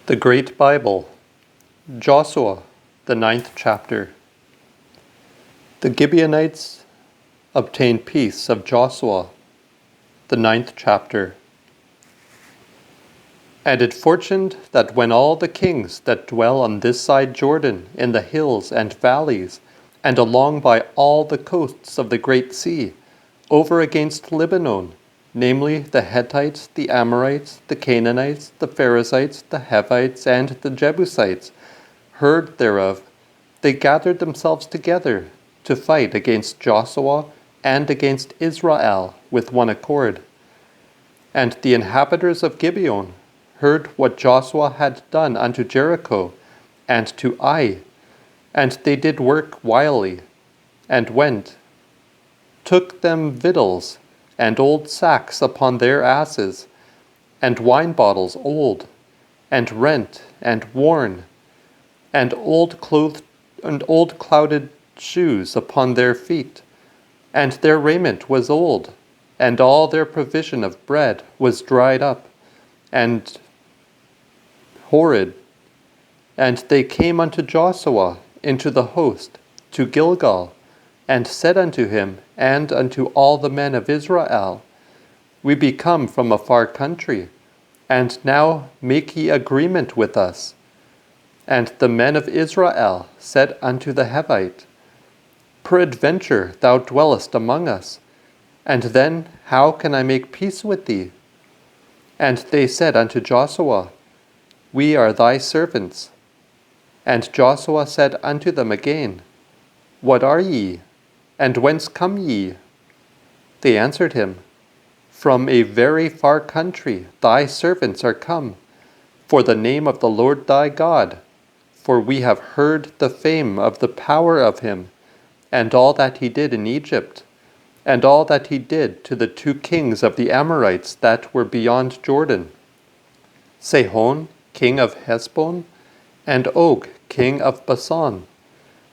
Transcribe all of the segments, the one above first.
The Great Bible, Joshua, the 9th chapter. The Gibeonites obtained peace of Joshua, the 9th chapter. And it fortuned that when all the kings that dwell on this side Jordan, in the hills and valleys, and along by all the coasts of the great sea, over against Lebanon, namely the Hittites, the Amorites, the Canaanites, the Perizzites, the Hivites, and the Jebusites, heard thereof, they gathered themselves together to fight against Joshua and against Israel with one accord. And the inhabitants of Gibeon heard what Joshua had done unto Jericho and to Ai, and they did work wily, and went, took them victuals, and old sacks upon their asses, and wine bottles old, and rent, and worn, and old clouded shoes upon their feet, and their raiment was old, and all their provision of bread was dried up, and horrid. And they came unto Joshua into the host, to Gilgal, and said unto him, and unto all the men of Israel, We be come from a far country, and now make ye agreement with us. And the men of Israel said unto the Hivite, Peradventure thou dwellest among us, and then how can I make peace with thee? And they said unto Joshua, We are thy servants. And Joshua said unto them again, What are ye? And whence come ye? They answered him, From a very far country thy servants are come, for the name of the Lord thy God. For we have heard the fame of the power of him, and all that he did in Egypt, and all that he did to the 2 kings of the Amorites that were beyond Jordan, Sihon, king of Heshbon, and Og, king of Bashan,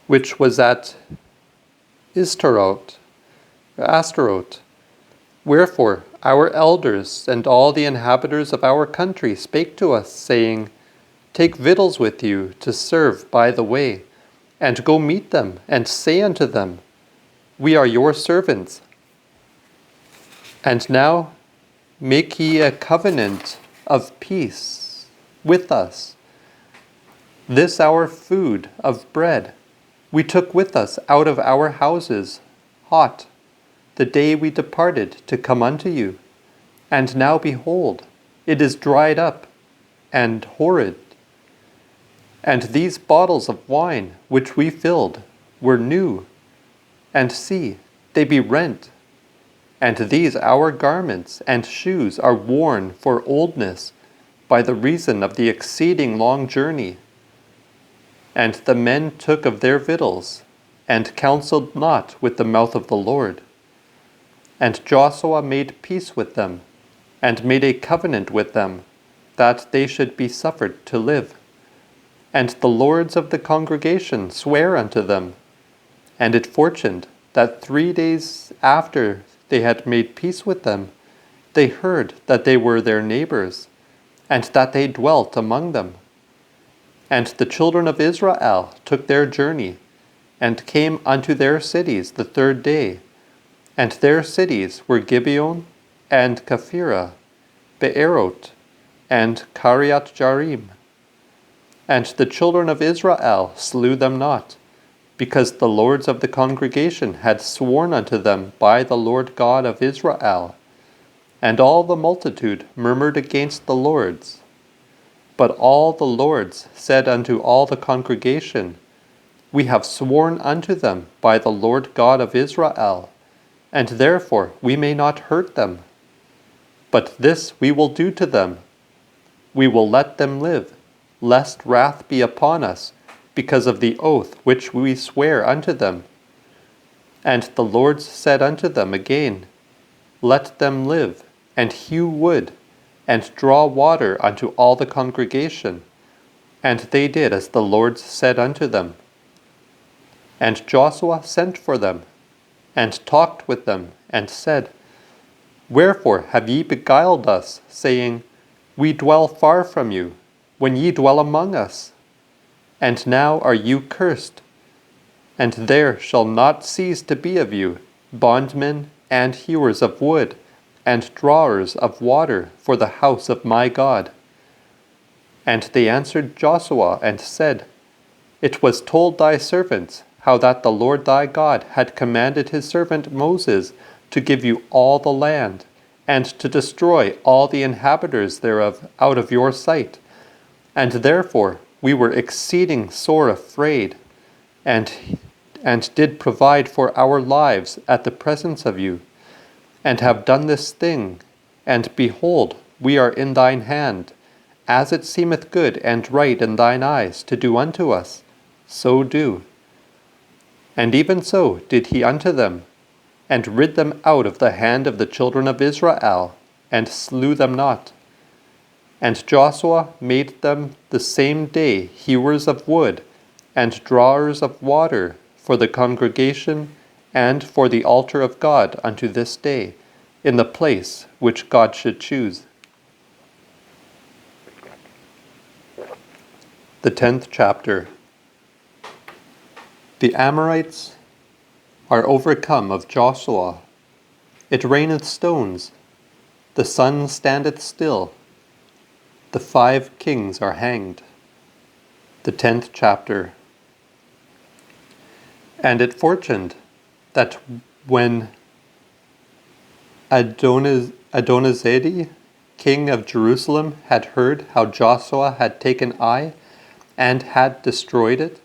which was at Astaroth. Wherefore our elders and all the inhabitants of our country spake to us, saying, Take victuals with you to serve by the way, and go meet them, and say unto them, We are your servants. And now make ye a covenant of peace with us. This our food of bread we took with us out of our houses, hot, the day we departed to come unto you. And now behold, it is dried up and horrid. And these bottles of wine which we filled were new, and see, they be rent. And these our garments and shoes are worn for oldness, by the reason of the exceeding long journey. And the men took of their victuals, and counseled not with the mouth of the Lord. And Joshua made peace with them, and made a covenant with them, that they should be suffered to live. And the lords of the congregation sware unto them. And it fortuned that 3 days after they had made peace with them, they heard that they were their neighbors, and that they dwelt among them. And the children of Israel took their journey, and came unto their cities the 3rd day. And their cities were Gibeon, and Kephirah, Beeroth, and Kiriath-jearim. And the children of Israel slew them not, because the lords of the congregation had sworn unto them by the Lord God of Israel. And all the multitude murmured against the lords. But all the lords said unto all the congregation, We have sworn unto them by the Lord God of Israel, and therefore we may not hurt them. But this we will do to them. We will let them live, lest wrath be upon us, because of the oath which we swear unto them. And the lords said unto them again, Let them live, and hew wood, and draw water unto all the congregation. And they did as the Lord said unto them. And Joshua sent for them, and talked with them, and said, Wherefore have ye beguiled us, saying, We dwell far from you, when ye dwell among us? And now are you cursed, and there shall not cease to be of you bondmen and hewers of wood, and drawers of water for the house of my God. And they answered Joshua and said, It was told thy servants how that the Lord thy God had commanded his servant Moses to give you all the land, and to destroy all the inhabitants thereof out of your sight. And therefore we were exceeding sore afraid, and did provide for our lives at the presence of you, and have done this thing, and behold, we are in thine hand, as it seemeth good and right in thine eyes to do unto us, so do. And even so did he unto them, and rid them out of the hand of the children of Israel, and slew them not. And Joshua made them the same day hewers of wood, and drawers of water for the congregation, and for the altar of God unto this day, in the place which God should choose. The 10th chapter. The Amorites are overcome of Joshua. It raineth stones. The sun standeth still. The 5 kings are hanged. The 10th chapter. And it fortuned that when Adonizedek, king of Jerusalem, had heard how Joshua had taken Ai, and had destroyed it,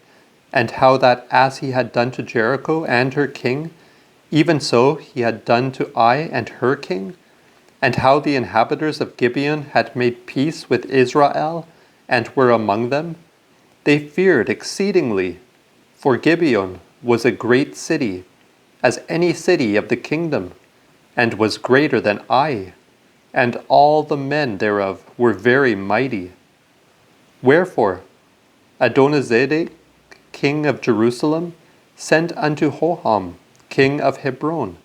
and how that as he had done to Jericho and her king, even so he had done to Ai and her king, and how the inhabitants of Gibeon had made peace with Israel, and were among them, they feared exceedingly, for Gibeon was a great city, as any city of the kingdom, and was greater than Ai, and all the men thereof were very mighty. Wherefore Adonizedek, king of Jerusalem, sent unto Hoham, king of Hebron,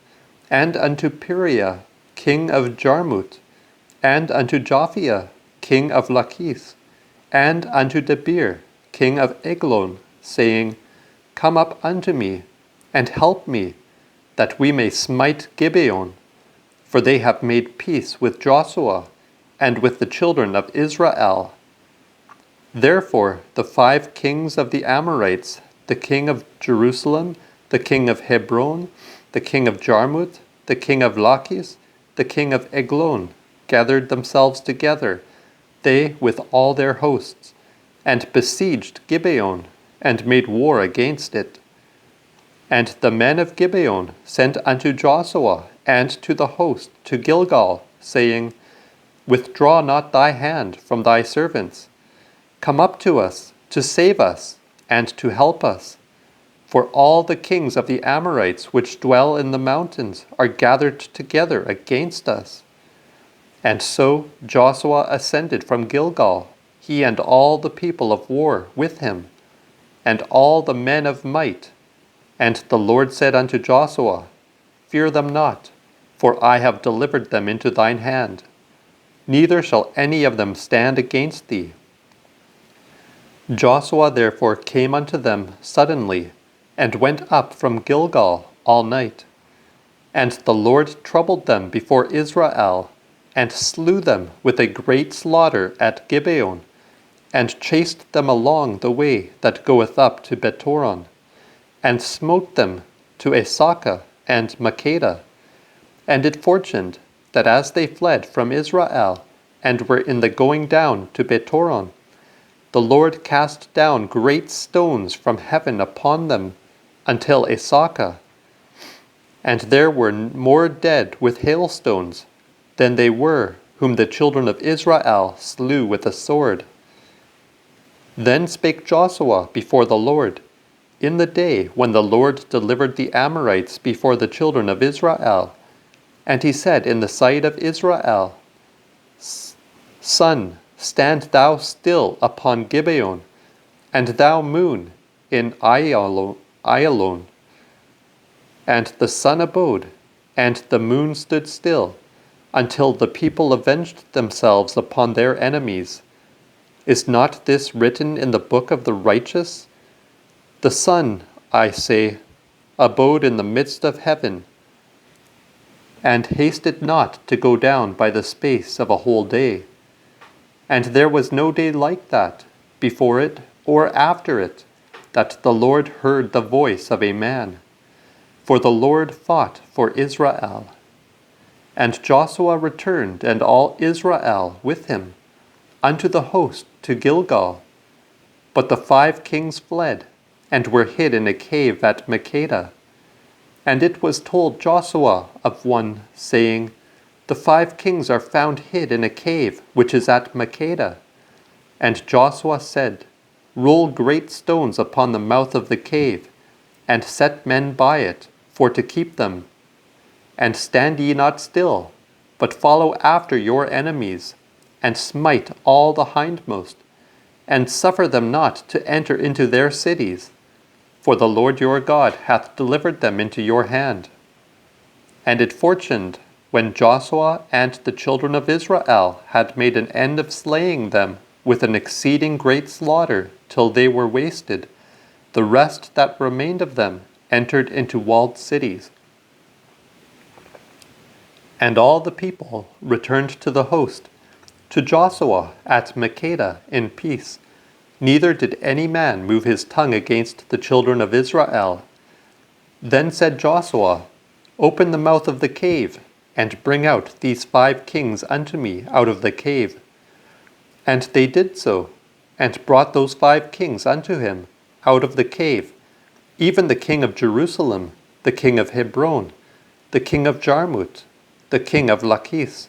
and unto Piriah, king of Jarmuth, and unto Japhia, king of Lachish, and unto Debir, king of Eglon, saying, Come up unto me, and help me, that we may smite Gibeon, for they have made peace with Joshua, and with the children of Israel. Therefore the 5 kings of the Amorites, the king of Jerusalem, the king of Hebron, the king of Jarmuth, the king of Lachish, the king of Eglon, gathered themselves together, they with all their hosts, and besieged Gibeon, and made war against it. And the men of Gibeon sent unto Joshua and to the host to Gilgal, saying, Withdraw not thy hand from thy servants. Come up to us, to save us, and to help us. For all the kings of the Amorites which dwell in the mountains are gathered together against us. And so Joshua ascended from Gilgal, he and all the people of war with him, and all the men of might. And the Lord said unto Joshua, Fear them not, for I have delivered them into thine hand. Neither shall any of them stand against thee. Joshua therefore came unto them suddenly, and went up from Gilgal all night. And the Lord troubled them before Israel, and slew them with a great slaughter at Gibeon, and chased them along the way that goeth up to Bethoron, and smote them to Asakah and Makkedah. And it fortuned that as they fled from Israel, and were in the going down to Bethoron, the Lord cast down great stones from heaven upon them until Asakah. And there were more dead with hailstones than they were whom the children of Israel slew with the sword. Then spake Joshua before the Lord, in the day when the Lord delivered the Amorites before the children of Israel. And he said in the sight of Israel, Sun, stand thou still upon Gibeon, and thou moon in Ayalon. And the sun abode, and the moon stood still, until the people avenged themselves upon their enemies. Is not this written in the book of the righteous? The sun, I say, abode in the midst of heaven, and hasted not to go down by the space of a whole day. And there was no day like that, before it or after it, that the Lord heard the voice of a man. For the Lord fought for Israel. And Joshua returned, and all Israel with him, unto the host to Gilgal. But the 5 kings fled, and were hid in a cave at Makkedah. And it was told Joshua of one, saying, The 5 kings are found hid in a cave which is at Makkedah. And Joshua said, Roll great stones upon the mouth of the cave, and set men by it, for to keep them. And stand ye not still, but follow after your enemies, and smite all the hindmost, and suffer them not to enter into their cities. For the Lord your God hath delivered them into your hand. And it fortuned, when Joshua and the children of Israel had made an end of slaying them with an exceeding great slaughter till they were wasted, the rest that remained of them entered into walled cities. And all the people returned to the host, to Joshua at Makkedah in peace. Neither did any man move his tongue against the children of Israel. Then said Joshua, Open the mouth of the cave, and bring out these 5 kings unto me out of the cave. And they did so, and brought those 5 kings unto him out of the cave, even the king of Jerusalem, the king of Hebron, the king of Jarmuth, the king of Lachish,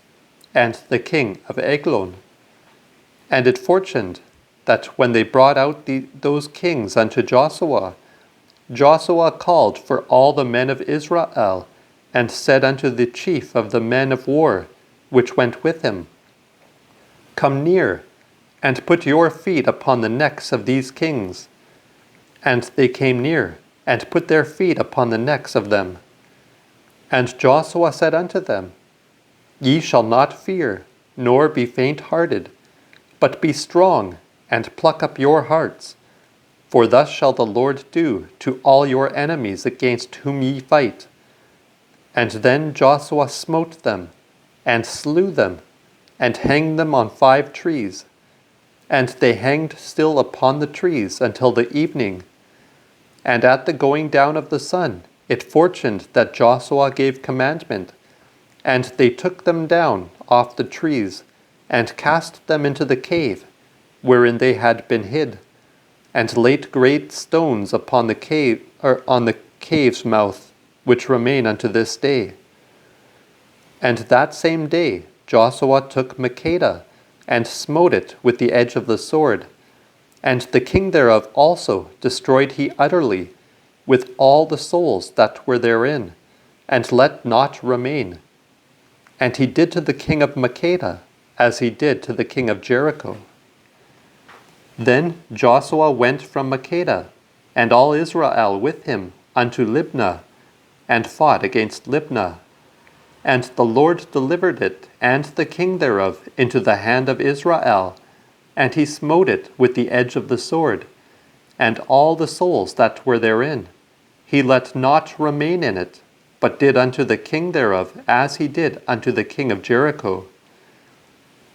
and the king of Eglon. And it fortuned that when they brought out those kings unto Joshua, Joshua called for all the men of Israel, and said unto the chief of the men of war, which went with him, Come near, and put your feet upon the necks of these kings. And they came near, and put their feet upon the necks of them. And Joshua said unto them, Ye shall not fear, nor be faint-hearted, but be strong, and pluck up your hearts. For thus shall the Lord do to all your enemies against whom ye fight. And then Joshua smote them, and slew them, and hanged them on 5 trees. And they hanged still upon the trees until the evening. And at the going down of the sun, it fortuned that Joshua gave commandment, and they took them down off the trees, and cast them into the cave, wherein they had been hid, and laid great stones upon the cave, or on the cave's mouth, which remain unto this day. And that same day Joshua took Makkedah, and smote it with the edge of the sword, and the king thereof also destroyed he utterly, with all the souls that were therein, and let not remain. And he did to the king of Makkedah as he did to the king of Jericho. Then Joshua went from Makkedah, and all Israel with him, unto Libnah, and fought against Libnah. And the Lord delivered it, and the king thereof, into the hand of Israel, and he smote it with the edge of the sword, and all the souls that were therein. He let not remain in it, but did unto the king thereof as he did unto the king of Jericho.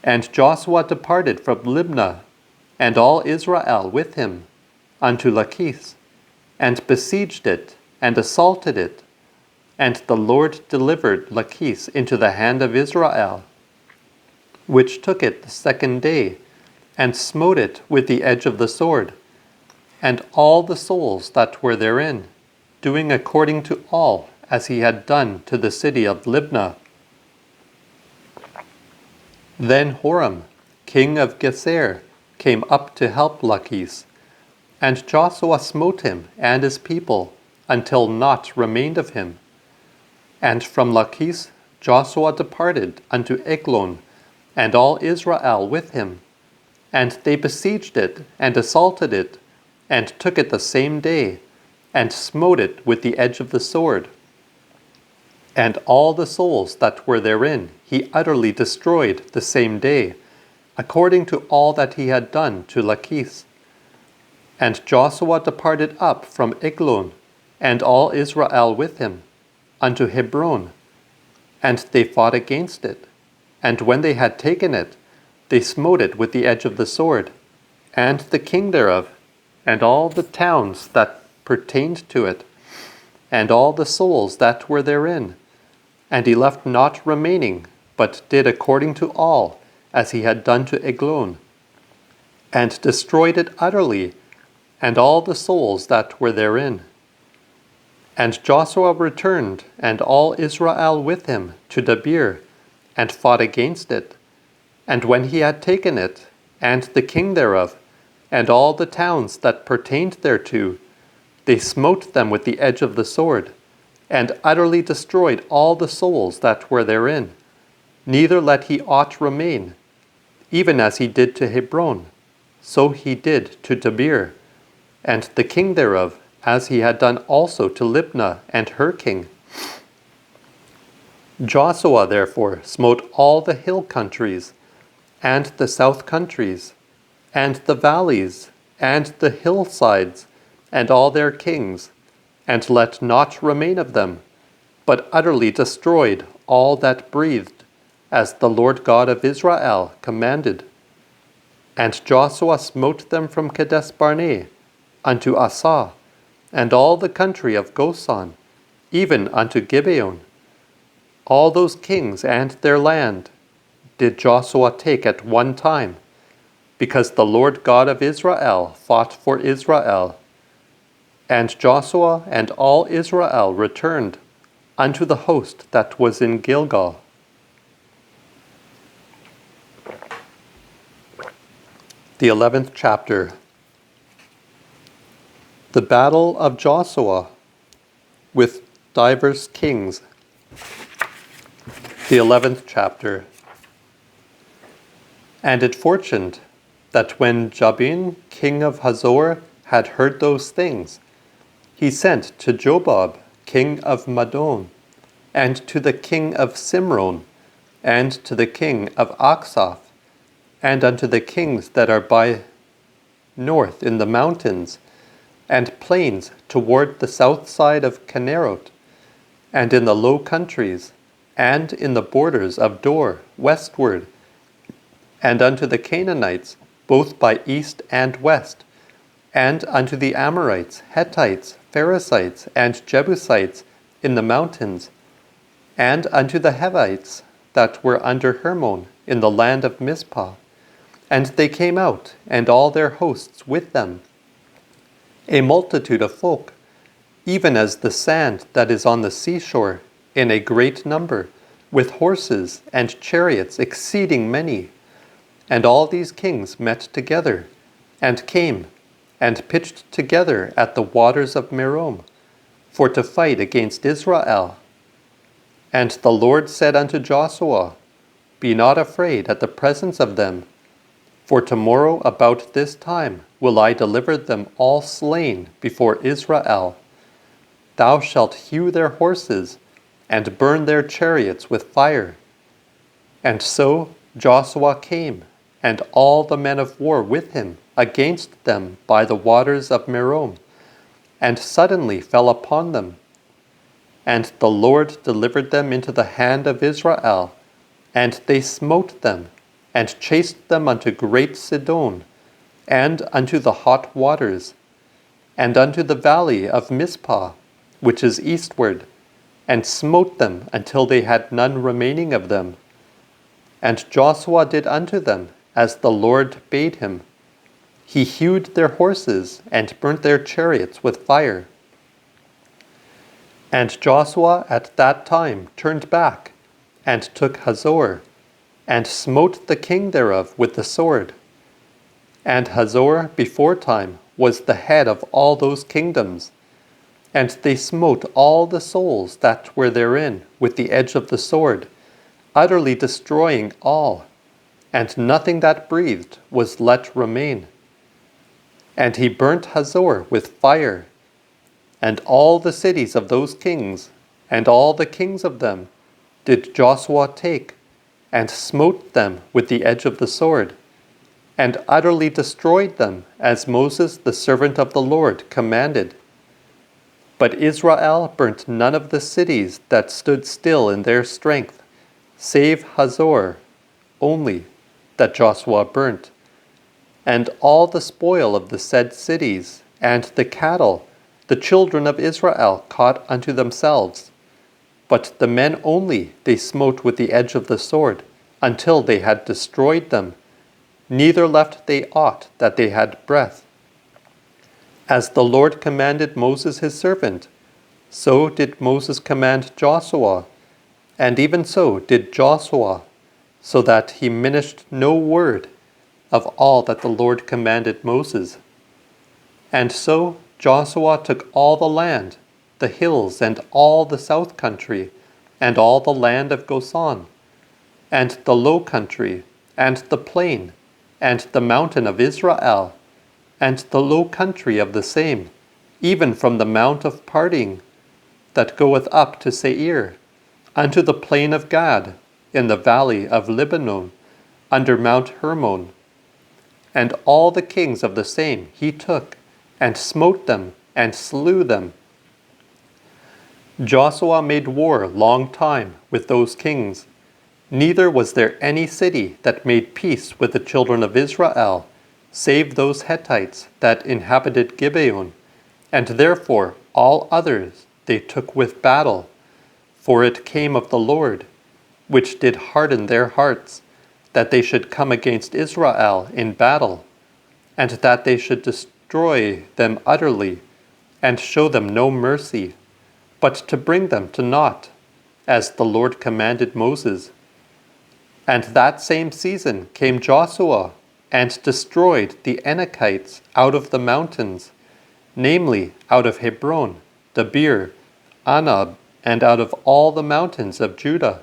And Joshua departed from Libnah, and all Israel with him, unto Lachish, and besieged it, and assaulted it. And the Lord delivered Lachish into the hand of Israel, which took it the 2nd day, and smote it with the edge of the sword, and all the souls that were therein, doing according to all as he had done to the city of Libnah. Then Horam, king of Gezer, came up to help Lachish, and Joshua smote him and his people, until naught remained of him. And from Lachish Joshua departed unto Eglon, and all Israel with him. And they besieged it, and assaulted it, and took it the same day, and smote it with the edge of the sword. And all the souls that were therein he utterly destroyed the same day, according to all that he had done to Lachish. And Joshua departed up from Eglon, and all Israel with him, unto Hebron. And they fought against it. And when they had taken it, they smote it with the edge of the sword, and the king thereof, and all the towns that pertained to it, and all the souls that were therein. And he left naught remaining, but did according to all, as he had done to Eglon, and destroyed it utterly, and all the souls that were therein. And Joshua returned, and all Israel with him, to Debir, and fought against it. And when he had taken it, and the king thereof, and all the towns that pertained thereto, they smote them with the edge of the sword, and utterly destroyed all the souls that were therein, neither let he aught remain. Even as he did to Hebron, so he did to Debir, and the king thereof, as he had done also to Libnah and her king. Joshua therefore smote all the hill countries, and the south countries, and the valleys, and the hillsides, and all their kings, and let naught remain of them, but utterly destroyed all that breathed, as the Lord God of Israel commanded. And Joshua smote them from Kadesh Barnea unto Asah, and all the country of Goshen, even unto Gibeon. All those kings and their land did Joshua take at one time, because the Lord God of Israel fought for Israel. And Joshua and all Israel returned unto the host that was in Gilgal. The 11th chapter. The battle of Joshua with divers kings. The 11th chapter. And it fortuned that when Jabin, king of Hazor, had heard those things, he sent to Jobab, king of Madon, and to the king of Simron, and to the king of Aksaph, and unto the kings that are by north in the mountains, and plains toward the south side of Kinnerot, and in the low countries, and in the borders of Dor westward, and unto the Canaanites, both by east and west, and unto the Amorites, Hittites, Perizzites, and Jebusites in the mountains, and unto the Hivites that were under Hermon in the land of Mizpah. And they came out, and all their hosts with them, a multitude of folk, even as the sand that is on the seashore, in a great number, with horses and chariots exceeding many. And all these kings met together, and came, and pitched together at the waters of Merom, for to fight against Israel. And the Lord said unto Joshua, Be not afraid at the presence of them, for tomorrow about this time will I deliver them all slain before Israel. Thou shalt hew their horses, and burn their chariots with fire. And so Joshua came, and all the men of war with him, against them by the waters of Merom, and suddenly fell upon them. And the Lord delivered them into the hand of Israel, and they smote them, and chased them unto great Sidon, and unto the hot waters, and unto the valley of Mizpah, which is eastward, and smote them until they had none remaining of them. And Joshua did unto them as the Lord bade him. He hewed their horses, and burnt their chariots with fire. And Joshua at that time turned back, and took Hazor, and smote the king thereof with the sword. And Hazor beforetime was the head of all those kingdoms. And they smote all the souls that were therein with the edge of the sword, utterly destroying all, and nothing that breathed was let remain. And he burnt Hazor with fire, and all the cities of those kings, and all the kings of them, did Joshua take, and smote them with the edge of the sword, and utterly destroyed them, as Moses the servant of the Lord commanded. But Israel burnt none of the cities that stood still in their strength, save Hazor only, that Joshua burnt, and all the spoil of the said cities, and the cattle, the children of Israel caught unto themselves. But the men only they smote with the edge of the sword, until they had destroyed them, neither left they aught that they had breath. As the Lord commanded Moses his servant, so did Moses command Joshua, and even so did Joshua, so that he minished no word of all that the Lord commanded Moses. And so Joshua took all the land, the hills, and all the south country, and all the land of Goshen, and the low country, and the plain, and the mountain of Israel, and the low country of the same, even from the mount of parting, that goeth up to Seir, unto the plain of Gad, in the valley of Lebanon, under Mount Hermon. And all the kings of the same he took, and smote them, and slew them. Joshua made war long time with those kings. Neither was there any city that made peace with the children of Israel, save those Hittites that inhabited Gibeon, and therefore all others they took with battle. For it came of the Lord, which did harden their hearts, that they should come against Israel in battle, and that they should destroy them utterly, and show them no mercy, but to bring them to naught, as the Lord commanded Moses. And that same season came Joshua, and destroyed the Anakites out of the mountains, namely out of Hebron, Debir, Anab, and out of all the mountains of Judah,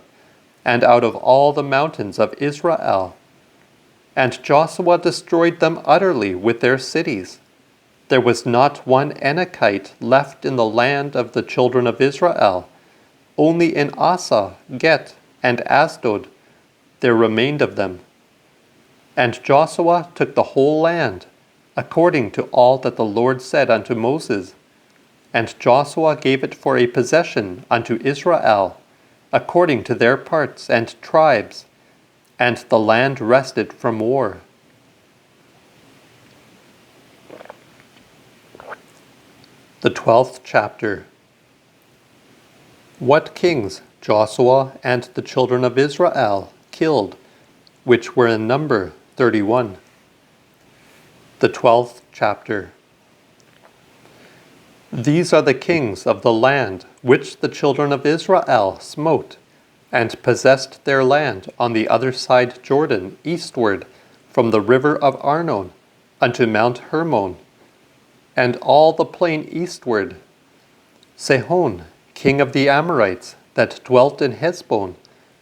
and out of all the mountains of Israel. And Joshua destroyed them utterly with their cities. There was not one Anakite left in the land of the children of Israel. Only in Asa, Get, and Asdod there remained of them. And Joshua took the whole land, according to all that the Lord said unto Moses. And Joshua gave it for a possession unto Israel, according to their parts and tribes, and the land rested from war. The 12th chapter. What kings Joshua and the children of Israel killed, which were in number 31. The 12th chapter. These are the kings of the land which the children of Israel smote, and possessed their land on the other side Jordan eastward, from the river of Arnon unto Mount Hermon, and all the plain eastward. Sihon, king of the Amorites, that dwelt in Heshbon,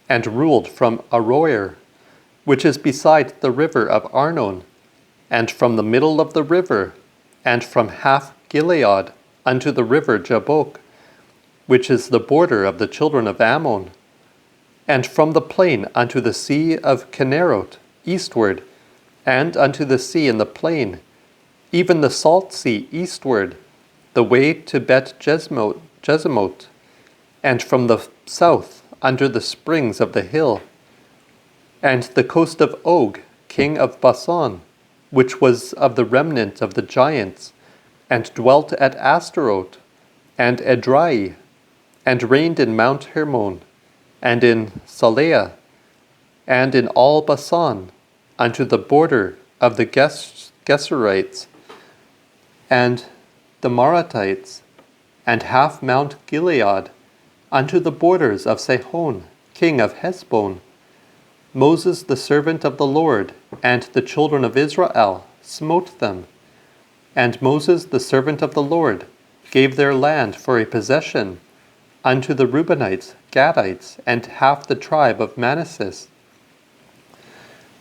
and ruled from Aroer, which is beside the river of Arnon, and from the middle of the river, and from half Gilead unto the river Jabbok, which is the border of the children of Ammon, and from the plain unto the sea of Kinnerot eastward, and unto the sea in the plain, even the salt sea eastward, the way to Bet-Jeshimoth, and from the south under the springs of the hill, and the coast of Og, king of Bashan, which was of the remnant of the giants, and dwelt at Astaroth, and Edrei, and reigned in Mount Hermon, and in Saleah, and in all Bashan, unto the border of the Geshurites, and the Maratites, and half Mount Gilead, unto the borders of Sihon, king of Heshbon. Moses the servant of the Lord, and the children of Israel, smote them. And Moses the servant of the Lord gave their land for a possession unto the Reubenites, Gadites, and half the tribe of Manasseh.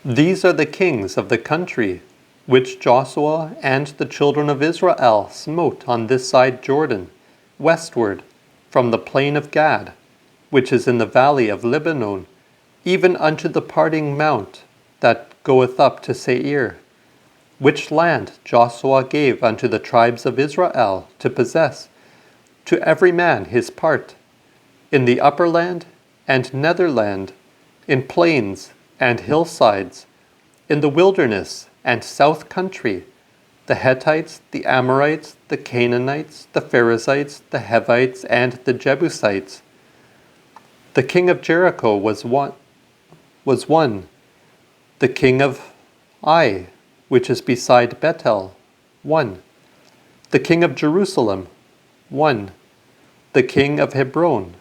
These are the kings of the country, which Joshua and the children of Israel smote on this side Jordan, westward, from the plain of Gad, which is in the valley of Lebanon, even unto the parting mount that goeth up to Seir, which land Joshua gave unto the tribes of Israel to possess, to every man his part, in the upper land and nether land, in plains and hillsides, in the wilderness and south country, the Hittites, the Amorites, the Canaanites, the Perizzites, the Hivites, and the Jebusites. The king of Jericho was one. The king of Ai, which is beside Bethel, 1. The king of Jerusalem, 1. The king of Hebron,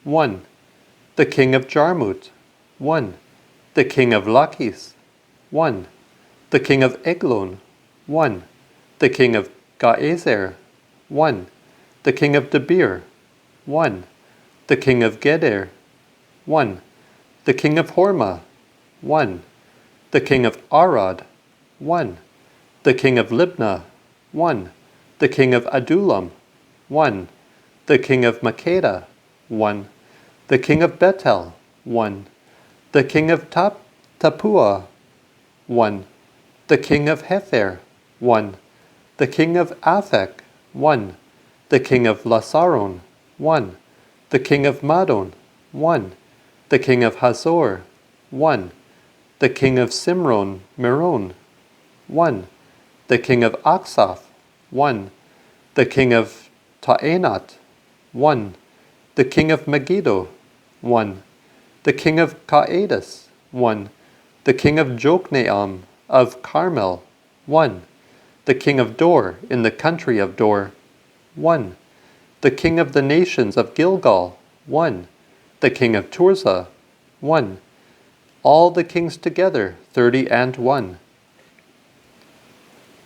1. The king of Jarmut, 1. The king of Lachish, 1. The king of Eglon, 1. The king of Gaezer, 1. The king of Debir, 1. The king of Geder, 1. The king of Hormah, 1. The king of Arad, 1. The king of Libnah, 1. The king of Adullam, 1. The king of Makkedah, 1. The king of Bethel, 1. The king of Tappuah, 1. The king of Hepher, 1. The king of Aphek, 1. The king of Lasaron, 1. The king of Madon, 1. The king of Hazor, 1. The king of Simron Meron, 1. The king of Aksaph, 1. The king of Taanat, 1. The king of Megiddo, 1. The king of Caadas, 1. The king of Jokneam of Carmel, 1. The king of Dor in the country of Dor, 1. The king of the nations of Gilgal, 1. The king of Tirzah, 1. All the kings together, 30 and 1.